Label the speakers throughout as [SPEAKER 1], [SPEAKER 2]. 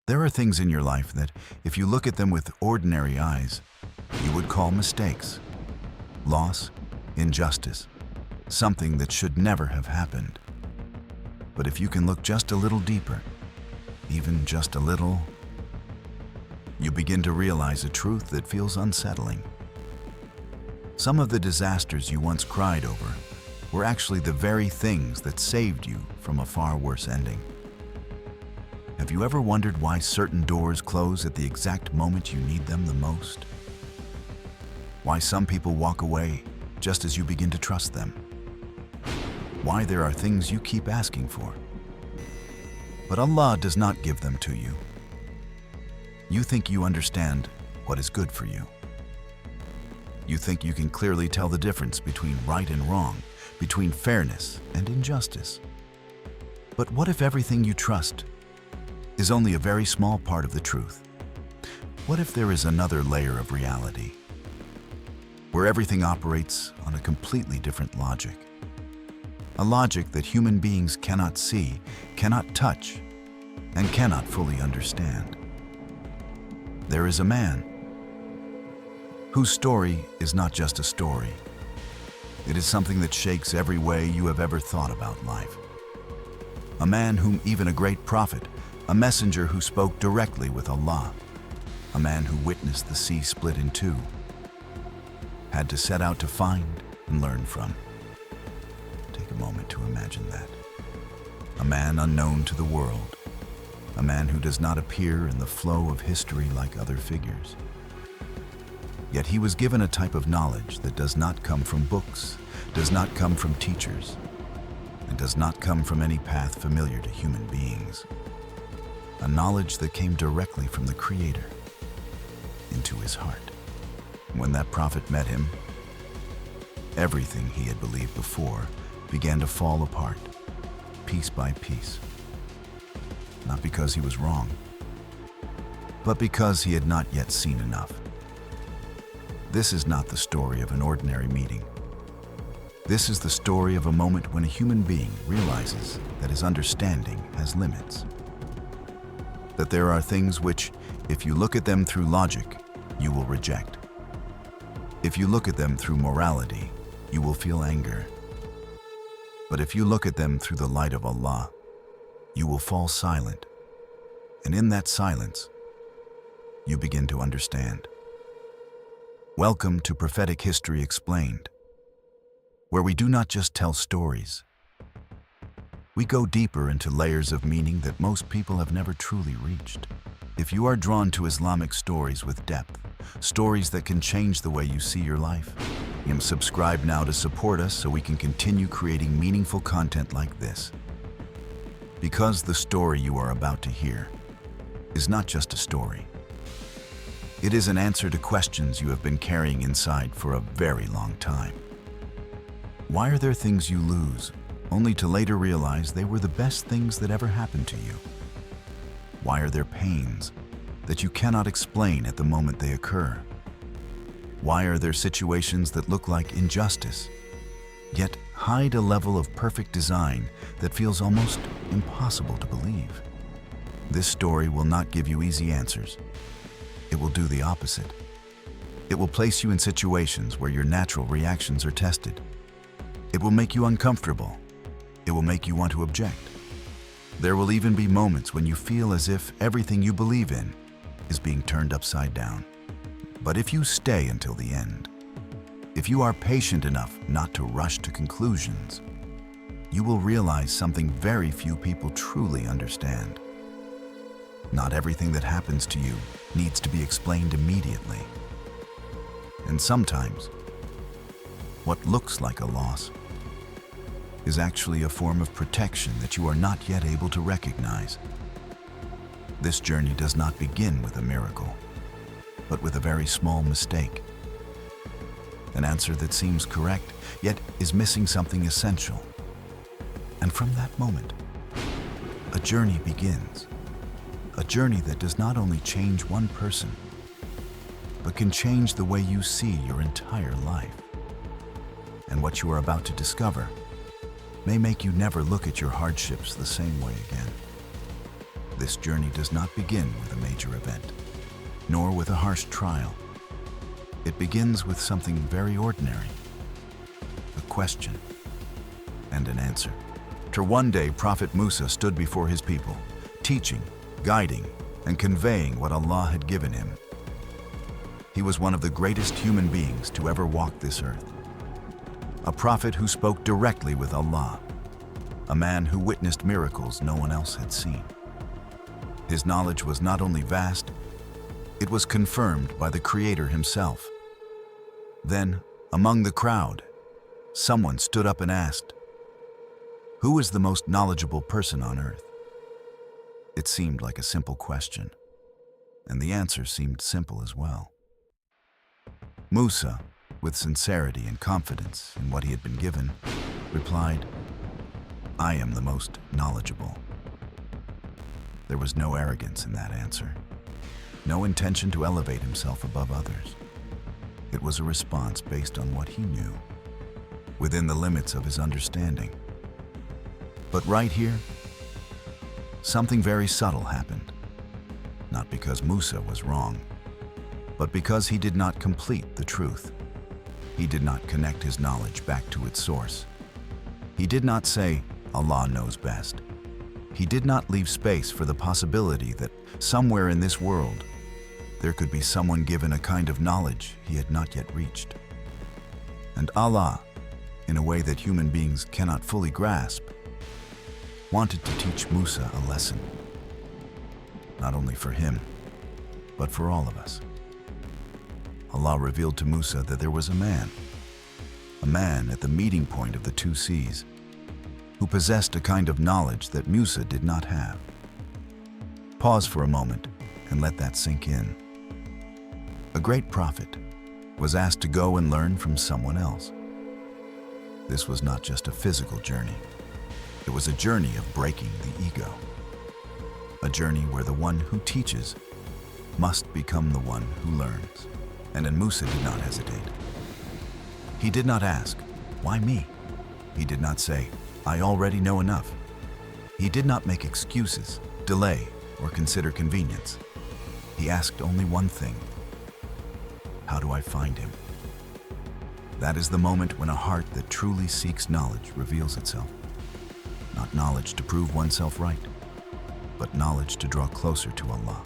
[SPEAKER 1] There are things in your life that, if you look at them with ordinary eyes, you would call mistakes, loss, injustice, something that should never have happened. But if you can look just a little deeper, even just a little, you begin to realize a truth that feels unsettling. Some of the disasters you once cried over were actually the very things that saved you from a far worse ending. Have you ever wondered why certain doors close at the exact moment you need them the most? Why some people walk away just as you begin to trust them? Why there are things you keep asking for, but Allah does not give them to you? You think you understand what is good for you. You think you can clearly tell the difference between right and wrong, between fairness and injustice. But what if everything you trust is only a very small part of the truth? What if there is another layer of reality, where everything operates on a completely different logic? A logic that human beings cannot see, cannot touch, and cannot fully understand. There is a man whose story is not just a story. It is something that shakes every way you have ever thought about life. A man whom even a great prophet, a messenger who spoke directly with Allah, a man who witnessed the sea split in two, had to set out to find and learn from. Take a moment to imagine that. A man unknown to the world, a man who does not appear in the flow of history like other figures. Yet he was given a type of knowledge that does not come from books, does not come from teachers, and does not come from any path familiar to human beings. A knowledge that came directly from the Creator into his heart. When that prophet met him, everything he had believed before began to fall apart, piece by piece. Not because he was wrong, but because he had not yet seen enough. This is not the story of an ordinary meeting. This is the story of a moment when a human being realizes that his understanding has limits. That there are things which, if you look at them through logic, you will reject. If you look at them through morality, you will feel anger. But if you look at them through the light of Allah, you will fall silent. And in that silence, you begin to understand. Welcome to Prophetic History Explained, where we do not just tell stories. We go deeper into layers of meaning that most people have never truly reached. If you are drawn to Islamic stories with depth, stories that can change the way you see your life, subscribe now to support us so we can continue creating meaningful content like this. Because the story you are about to hear is not just a story. It is an answer to questions you have been carrying inside for a very long time. Why are there things you lose, only to later realize they were the best things that ever happened to you? Why are there pains that you cannot explain at the moment they occur? Why are there situations that look like injustice, yet hide a level of perfect design that feels almost impossible to believe? This story will not give you easy answers. It will do the opposite. It will place you in situations where your natural reactions are tested. It will make you uncomfortable. It will make you want to object. There will even be moments when you feel as if everything you believe in is being turned upside down. But if you stay until the end, if you are patient enough not to rush to conclusions, you will realize something very few people truly understand. Not everything that happens to you needs to be explained immediately. And sometimes, what looks like a loss is actually a form of protection that you are not yet able to recognize. This journey does not begin with a miracle, but with a very small mistake. An answer that seems correct, yet is missing something essential. And from that moment, a journey begins. A journey that does not only change one person, but can change the way you see your entire life. And what you are about to discover may make you never look at your hardships the same way again. This journey does not begin with a major event, nor with a harsh trial. It begins with something very ordinary, a question and an answer. One day, Prophet Musa stood before his people, teaching, guiding, and conveying what Allah had given him. He was one of the greatest human beings to ever walk this earth, a prophet who spoke directly with Allah, a man who witnessed miracles no one else had seen. His knowledge was not only vast, it was confirmed by the Creator himself. Then, among the crowd, someone stood up and asked, "Who is the most knowledgeable person on earth?" It seemed like a simple question, and the answer seemed simple as well. Musa, with sincerity and confidence in what he had been given, replied, "I am the most knowledgeable." There was no arrogance in that answer, no intention to elevate himself above others. It was a response based on what he knew, within the limits of his understanding. But right here, something very subtle happened. Not because Musa was wrong, but because he did not complete the truth. He did not connect his knowledge back to its source. He did not say, "Allah knows best." He did not leave space for the possibility that somewhere in this world, there could be someone given a kind of knowledge he had not yet reached. And Allah, in a way that human beings cannot fully grasp, wanted to teach Musa a lesson, not only for him, but for all of us. Allah revealed to Musa that there was a man at the meeting point of the two seas, who possessed a kind of knowledge that Musa did not have. Pause for a moment and let that sink in. A great prophet was asked to go and learn from someone else. This was not just a physical journey. It was a journey of breaking the ego. A journey where the one who teaches must become the one who learns. And Musa did not hesitate. He did not ask, "Why me?" He did not say, "I already know enough." He did not make excuses, delay, or consider convenience. He asked only one thing: "How do I find him?" That is the moment when a heart that truly seeks knowledge reveals itself. Not knowledge to prove oneself right, but knowledge to draw closer to Allah.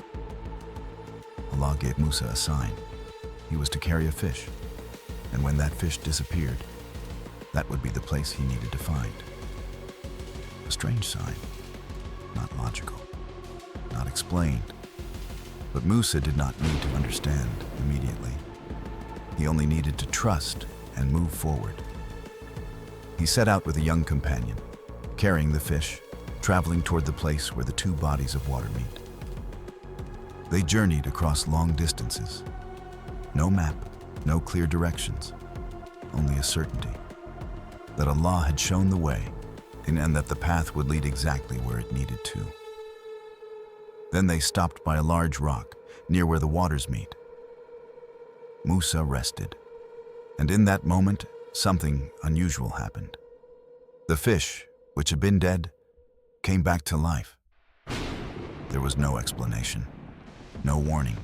[SPEAKER 1] Allah gave Musa a sign. He was to carry a fish, and when that fish disappeared, that would be the place he needed to find. A strange sign, not logical, not explained, but Musa did not need to understand immediately. He only needed to trust and move forward. He set out with a young companion, carrying the fish, traveling toward the place where the two bodies of water meet. They journeyed across long distances. No map, no clear directions, only a certainty that Allah had shown the way and that the path would lead exactly where it needed to. Then they stopped by a large rock near where the waters meet. Musa rested, and in that moment, something unusual happened. The fish, which had been dead, came back to life. There was no explanation, no warning.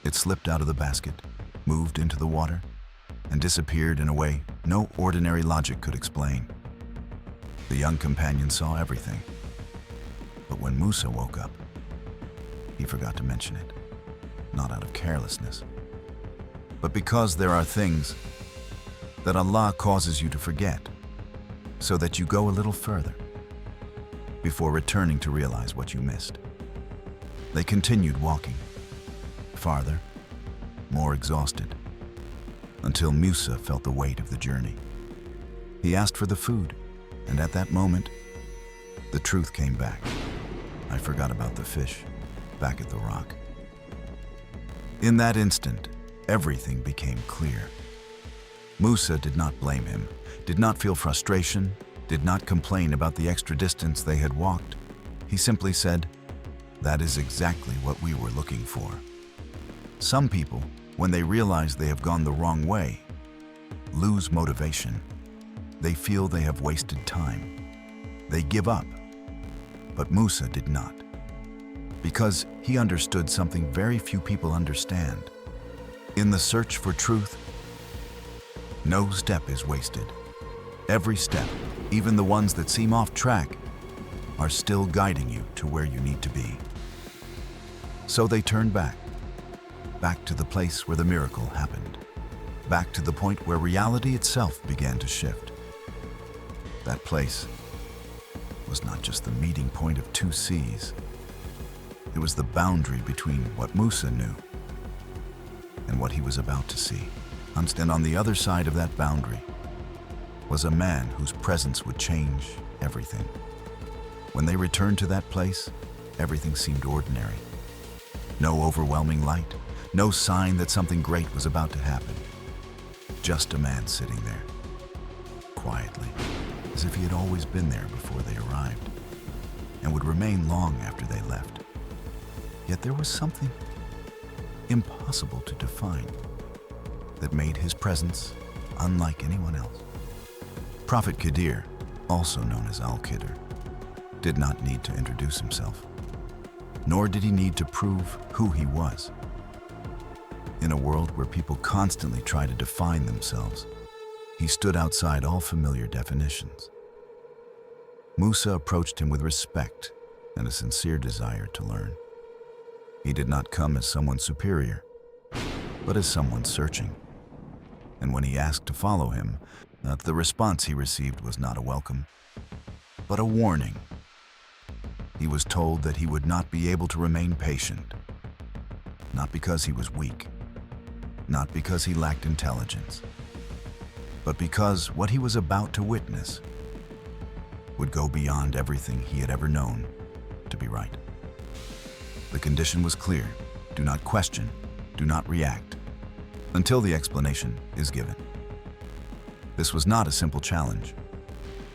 [SPEAKER 1] It slipped out of the basket, moved into the water, and disappeared in a way no ordinary logic could explain. The young companion saw everything. But when Musa woke up, he forgot to mention it, not out of carelessness, but because there are things that Allah causes you to forget, so that you go a little further before returning to realize what you missed. They continued walking, farther, more exhausted, until Musa felt the weight of the journey. He asked for the food, and at that moment, the truth came back. I forgot about the fish, back at the rock. In that instant, everything became clear. Musa did not blame him, did not feel frustration, did not complain about the extra distance they had walked. He simply said, "That is exactly what we were looking for." Some people, when they realize they have gone the wrong way, lose motivation. They feel they have wasted time. They give up. But Musa did not. because he understood something very few people understand. In the search for truth, no step is wasted. Every step, even the ones that seem off track, are still guiding you to where you need to be. So they turned back to the place where the miracle happened, back to the point where reality itself began to shift. That place was not just the meeting point of two seas. It was the boundary between what Musa knew and what he was about to see. And on the other side of that boundary was a man whose presence would change everything. When they returned to that place, everything seemed ordinary. No overwhelming light, no sign that something great was about to happen. Just a man sitting there, quietly, as if he had always been there before they arrived, and would remain long after they left. Yet there was something impossible to define that made his presence unlike anyone else. Prophet Khidir, also known as Al-Khidr, did not need to introduce himself, nor did he need to prove who he was. In a world where people constantly try to define themselves, he stood outside all familiar definitions. Musa approached him with respect and a sincere desire to learn. He did not come as someone superior, but as someone searching. And when he asked to follow him, the response he received was not a welcome, but a warning. He was told that he would not be able to remain patient, not because he was weak, not because he lacked intelligence, but because what he was about to witness would go beyond everything he had ever known to be right. The condition was clear: do not question, do not react, until the explanation is given. This was not a simple challenge.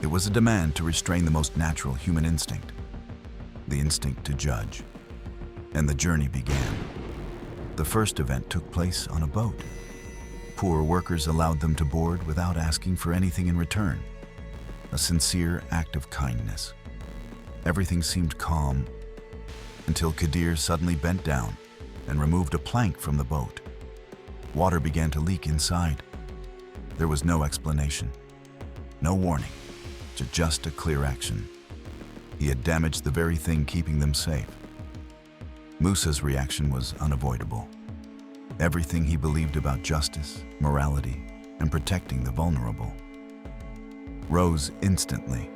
[SPEAKER 1] It was a demand to restrain the most natural human instinct, the instinct to judge. And the journey began. The first event took place on a boat. Poor workers allowed them to board without asking for anything in return. A sincere act of kindness. Everything seemed calm until Khidir suddenly bent down and removed a plank from the boat. Water began to leak inside. There was no explanation, no warning, just a clear action. He had damaged the very thing keeping them safe. Musa's reaction was unavoidable. Everything he believed about justice, morality, and protecting the vulnerable rose instantly.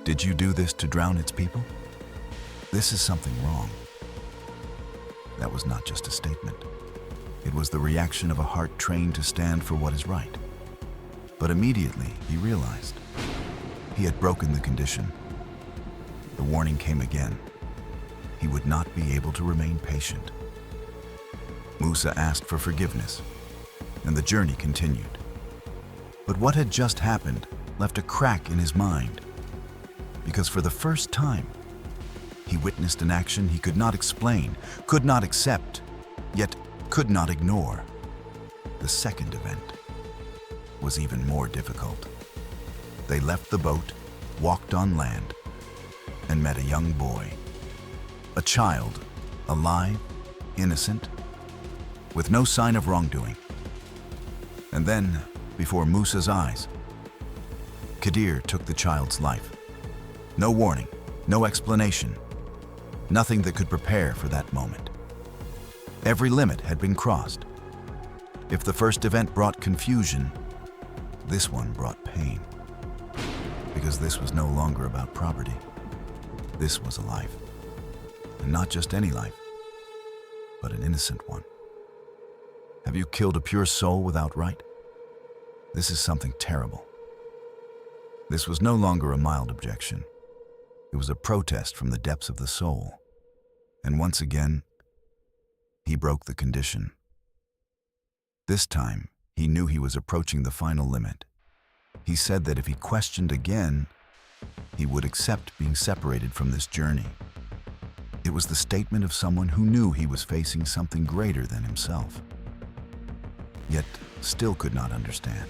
[SPEAKER 1] Did you do this to drown its people? This is something wrong. That was not just a statement. It was the reaction of a heart trained to stand for what is right. But immediately he realized he had broken the condition. The warning came again. He would not be able to remain patient. Musa asked for forgiveness, and the journey continued. But what had just happened left a crack in his mind, because for the first time, he witnessed an action he could not explain, could not accept, yet could not ignore. The second event was even more difficult. They left the boat, walked on land, and met a young boy. A child, alive, innocent, with no sign of wrongdoing. And then, before Musa's eyes, Khidir took the child's life. No warning, no explanation, nothing that could prepare for that moment. Every limit had been crossed. If the first event brought confusion, this one brought pain. Because this was no longer about property. This was a life. And not just any life, but an innocent one. Have you killed a pure soul without right? This is something terrible. This was no longer a mild objection. It was a protest from the depths of the soul. And once again, he broke the condition. This time, he knew he was approaching the final limit. He said that if he questioned again, he would accept being separated from this journey. It was the statement of someone who knew he was facing something greater than himself, yet still could not understand.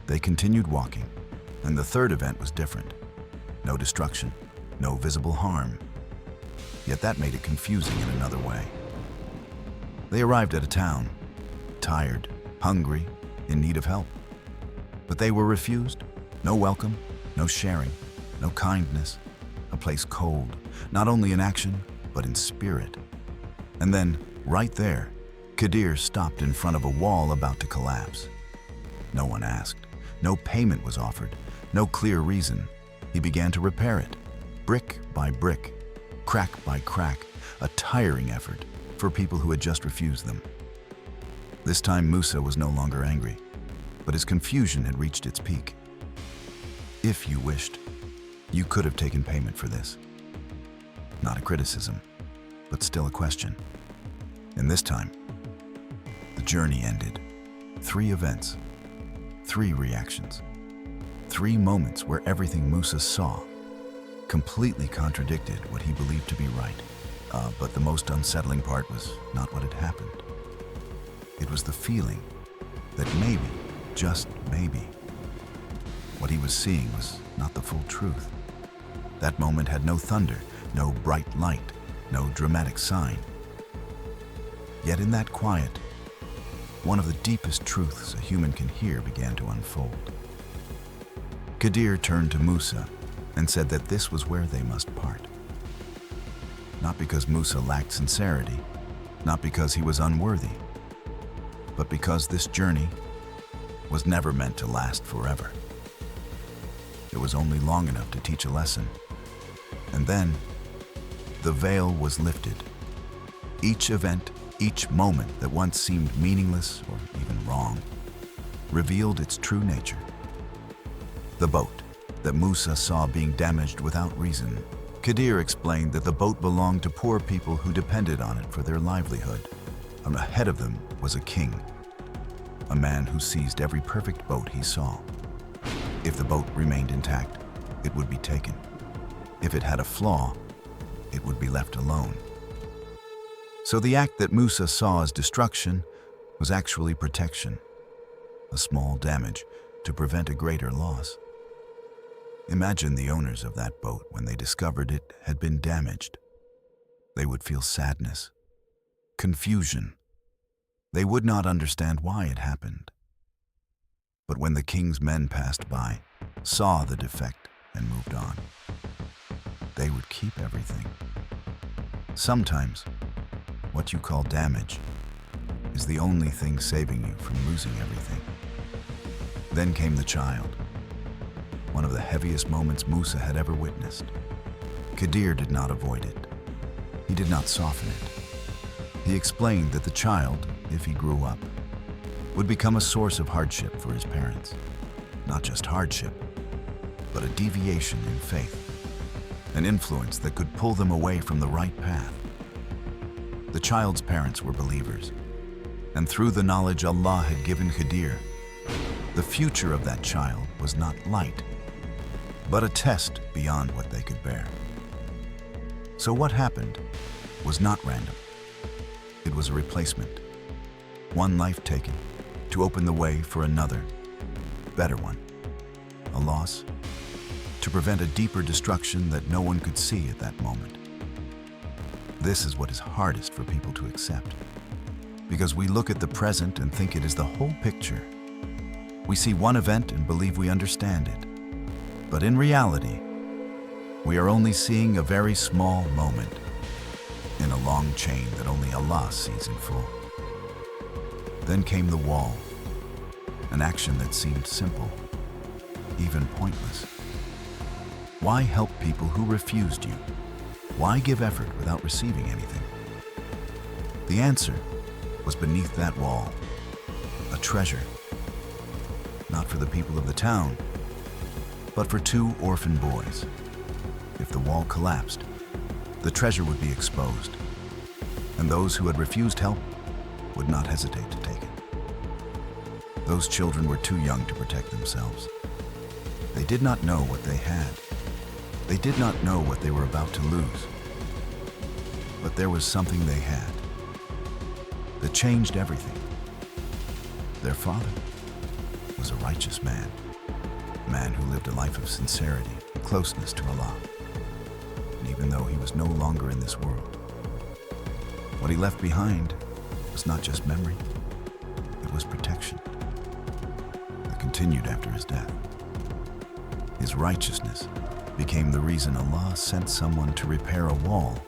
[SPEAKER 1] They continued walking, and the third event was different. No destruction, no visible harm, Yet that made it confusing in another way. They arrived at a town, tired, hungry, in need of help. But they were refused. No welcome, no sharing, no kindness. A place cold, not only in action, but in spirit. And then, right there, Khidir stopped in front of a wall about to collapse. No one asked. No payment was offered. No clear reason. He began to repair it, brick by brick, crack by crack, a tiring effort for people who had just refused them. This time Musa was no longer angry, but his confusion had reached its peak. If you wished, you could have taken payment for this. Not a criticism, but still a question. And this time, the journey ended. 3 events, 3 reactions, 3 moments where everything Musa saw completely contradicted what he believed to be right. But the most unsettling part was not what had happened. It was the feeling that maybe, just maybe, what he was seeing was not the full truth. That moment had no thunder, no bright light, no dramatic sign. Yet in that quiet, one of the deepest truths a human can hear began to unfold. Khidir turned to Musa and said that this was where they must part. Not because Musa lacked sincerity, not because he was unworthy, but because this journey was never meant to last forever. It was only long enough to teach a lesson. And then, the veil was lifted. Each event, each moment that once seemed meaningless or even wrong, revealed its true nature. The boat that Musa saw being damaged without reason. Khidir explained that the boat belonged to poor people who depended on it for their livelihood. And ahead of them was a king, a man who seized every perfect boat he saw. If the boat remained intact, it would be taken. If it had a flaw, it would be left alone. So the act that Musa saw as destruction was actually protection, a small damage to prevent a greater loss. Imagine the owners of that boat when they discovered it had been damaged. They would feel sadness, confusion. They would not understand why it happened. But when the king's men passed by, saw the defect, and moved on, they would keep everything. Sometimes, what you call damage is the only thing saving you from losing everything. Then came the child, one of the heaviest moments Musa had ever witnessed. Khidir did not avoid it. He did not soften it. He explained that the child, if he grew up, would become a source of hardship for his parents. Not just hardship, but a deviation in faith, an influence that could pull them away from the right path. The child's parents were believers, and through the knowledge Allah had given Khidir, the future of that child was not light, but a test beyond what they could bear. So what happened was not random. It was a replacement. One life taken to open the way for another, better one. A loss to prevent a deeper destruction that no one could see at that moment. This is what is hardest for people to accept, because we look at the present and think it is the whole picture. We see one event and believe we understand it. But in reality, we are only seeing a very small moment in a long chain that only Allah sees in full. Then came the wall, an action that seemed simple, even pointless. Why help people who refused you? Why give effort without receiving anything? The answer was beneath that wall, a treasure. Not for the people of the town, but for 2 orphan boys. If the wall collapsed, the treasure would be exposed, and those who had refused help would not hesitate to take it. Those children were too young to protect themselves. They did not know what they had. They did not know what they were about to lose. But there was something they had that changed everything. Their father was a righteous man, a man who lived a life of sincerity and closeness to Allah. even though he was no longer in this world. What he left behind was not just memory, it was protection that continued after his death. His righteousness became the reason Allah sent someone to repair a wall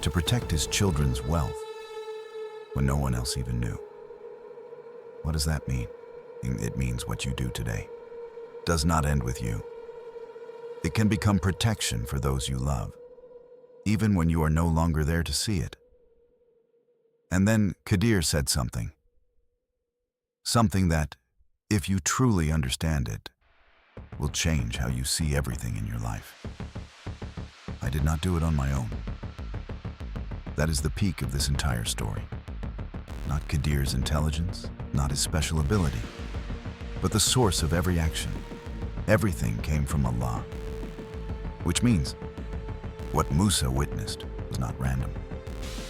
[SPEAKER 1] to protect his children's wealth when no one else even knew. What does that mean? It means what you do today does not end with you. It can become protection for those you love, even when you are no longer there to see it. And then Khidir said something that, if you truly understand it, will change how you see everything in your life. I did not do it on my own. That is the peak of this entire story. Not Khidir's intelligence, not his special ability, but the source of every action. Everything came from Allah. Which means, what Musa witnessed was not random,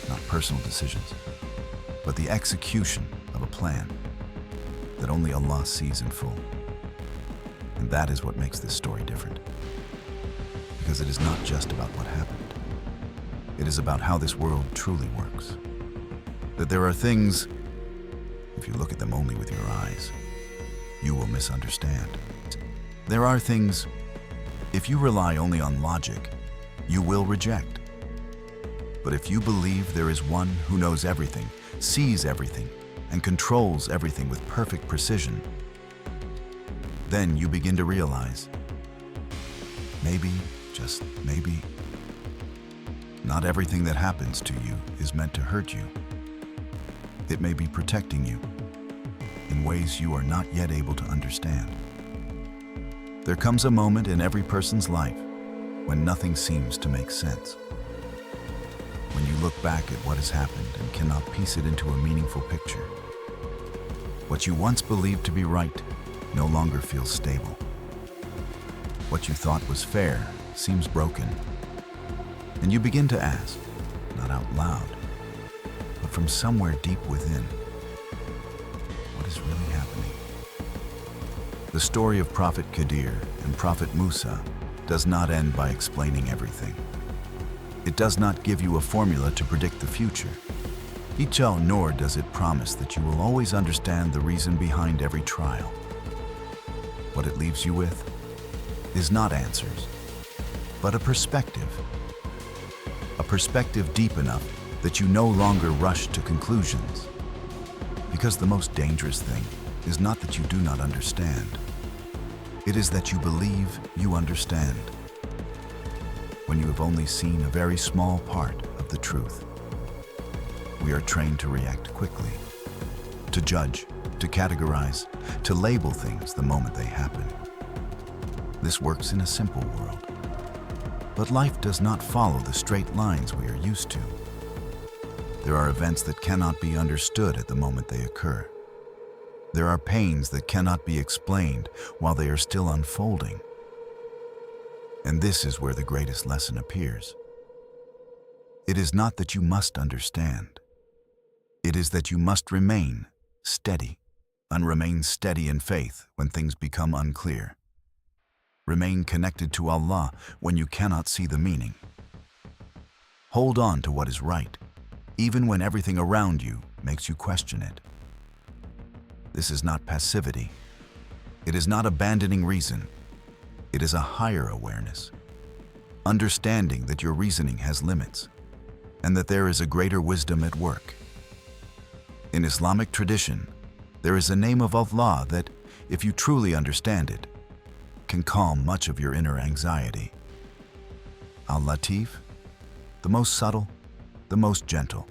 [SPEAKER 1] not personal decisions, but the execution of a plan that only Allah sees in full. And that is what makes this story different. Because it is not just about what happened. It is about how this world truly works. That there are things, if you look at them only with your eyes, you will misunderstand. There are things, if you rely only on logic, you will reject. But if you believe there is one who knows everything, sees everything, and controls everything with perfect precision, then you begin to realize, maybe, just maybe, not everything that happens to you is meant to hurt you. It may be protecting you in ways you are not yet able to understand. There comes a moment in every person's life when nothing seems to make sense. When you look back at what has happened and cannot piece it into a meaningful picture. What you once believed to be right no longer feels stable. What you thought was fair seems broken. And you begin to ask, not out loud, but from somewhere deep within, what is really happening? The story of Prophet Khidir and Prophet Musa does not end by explaining everything. It does not give you a formula to predict the future. Nor does it promise that you will always understand the reason behind every trial. What it leaves you with is not answers, but a perspective. A perspective deep enough that you no longer rush to conclusions. Because the most dangerous thing is not that you do not understand. It is that you believe you understand, when you have only seen a very small part of the truth. We are trained to react quickly, to judge, to categorize, to label things the moment they happen. This works in a simple world. But life does not follow the straight lines we are used to. There are events that cannot be understood at the moment they occur. There are pains that cannot be explained while they are still unfolding. And this is where the greatest lesson appears. It is not that you must understand. It is that you must remain steady, and remain steady in faith when things become unclear. Remain connected to Allah when you cannot see the meaning. Hold on to what is right, even when everything around you makes you question it. This is not passivity. It is not abandoning reason. It is a higher awareness. Understanding that your reasoning has limits, and that there is a greater wisdom at work. In Islamic tradition, there is a name of Allah that, if you truly understand it, can calm much of your inner anxiety. Al-Latif, the most subtle, the most gentle,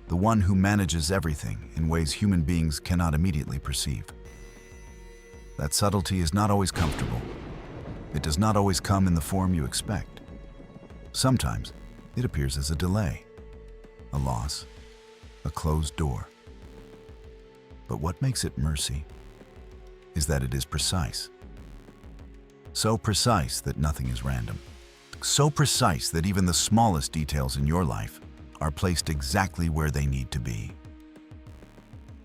[SPEAKER 1] the one who manages everything in ways human beings cannot immediately perceive. That subtlety is not always comfortable. It does not always come in the form you expect. Sometimes it appears as a delay, a loss, a closed door. But what makes it mercy is that it is precise. So precise that nothing is random. So precise that even the smallest details in your life are placed exactly where they need to be.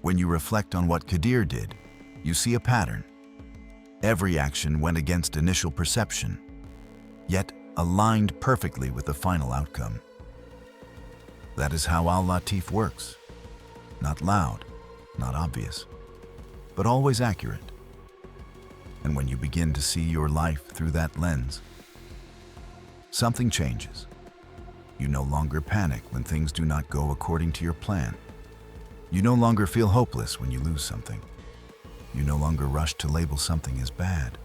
[SPEAKER 1] When you reflect on what Khidir did, you see a pattern. Every action went against initial perception. Yet, aligned perfectly with the final outcome. That is how Al-Latif works. Not loud, not obvious, but always accurate. And when you begin to see your life through that lens, something changes. You no longer panic when things do not go according to your plan. You no longer feel hopeless when you lose something. You no longer rush to label something as bad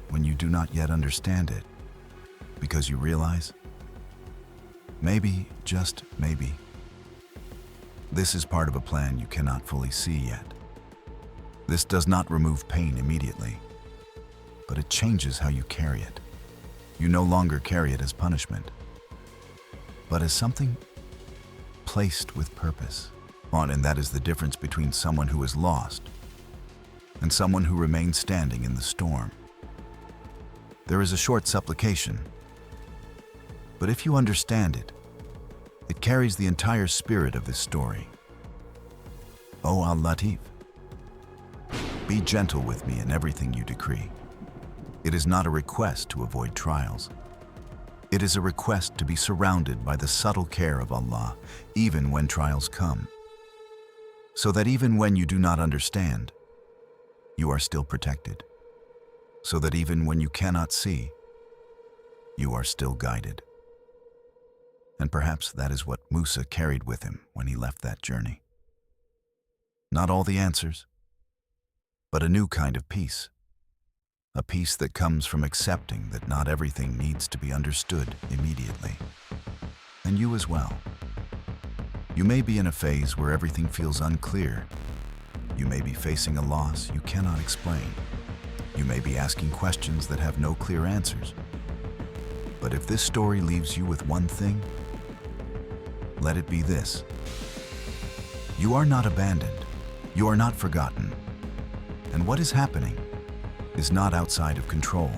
[SPEAKER 1] when you do not yet understand it, because you realize, maybe, just maybe, this is part of a plan you cannot fully see yet. This does not remove pain immediately, but it changes how you carry it. You no longer carry it as punishment, but as something placed with purpose. And that is the difference between someone who is lost and someone who remains standing in the storm. There is a short supplication, but if you understand it, it carries the entire spirit of this story. O Al-Latif, be gentle with me in everything you decree. It is not a request to avoid trials. It is a request to be surrounded by the subtle care of Allah, even when trials come, so that even when you do not understand, you are still protected, so that even when you cannot see, you are still guided. And perhaps that is what Musa carried with him when he left that journey. Not all the answers, but a new kind of peace. A peace that comes from accepting that not everything needs to be understood immediately. And you as well. You may be in a phase where everything feels unclear. You may be facing a loss you cannot explain. You may be asking questions that have no clear answers. But if this story leaves you with one thing, let it be this. You are not abandoned. You are not forgotten. And what is happening is not outside of control.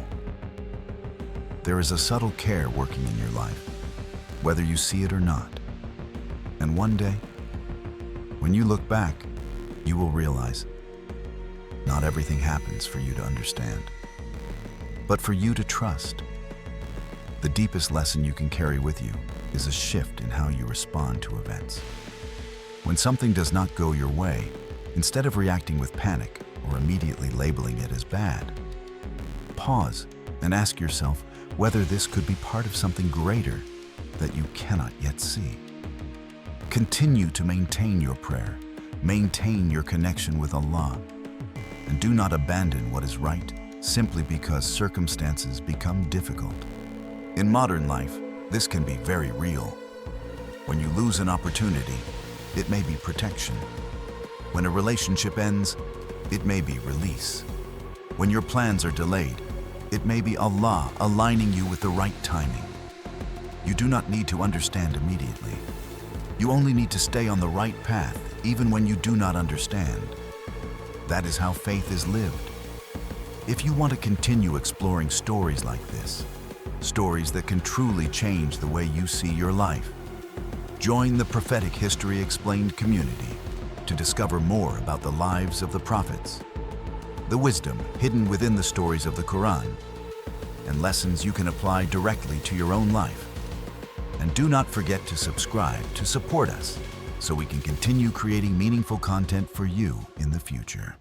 [SPEAKER 1] There is a subtle care working in your life, whether you see it or not. And one day, when you look back, you will realize not everything happens for you to understand, but for you to trust. The deepest lesson you can carry with you is a shift in how you respond to events. When something does not go your way, instead of reacting with panic or immediately labeling it as bad, pause and ask yourself whether this could be part of something greater that you cannot yet see. Continue to maintain your prayer, maintain your connection with Allah, and do not abandon what is right simply because circumstances become difficult. In modern life, this can be very real. When you lose an opportunity, it may be protection. When a relationship ends, it may be release. When your plans are delayed, it may be Allah aligning you with the right timing. You do not need to understand immediately. You only need to stay on the right path, even when you do not understand. That is how faith is lived. If you want to continue exploring stories like this, stories that can truly change the way you see your life, join the Prophetic History Explained community to discover more about the lives of the prophets, the wisdom hidden within the stories of the Quran, and lessons you can apply directly to your own life. And do not forget to subscribe to support us so we can continue creating meaningful content for you in the future.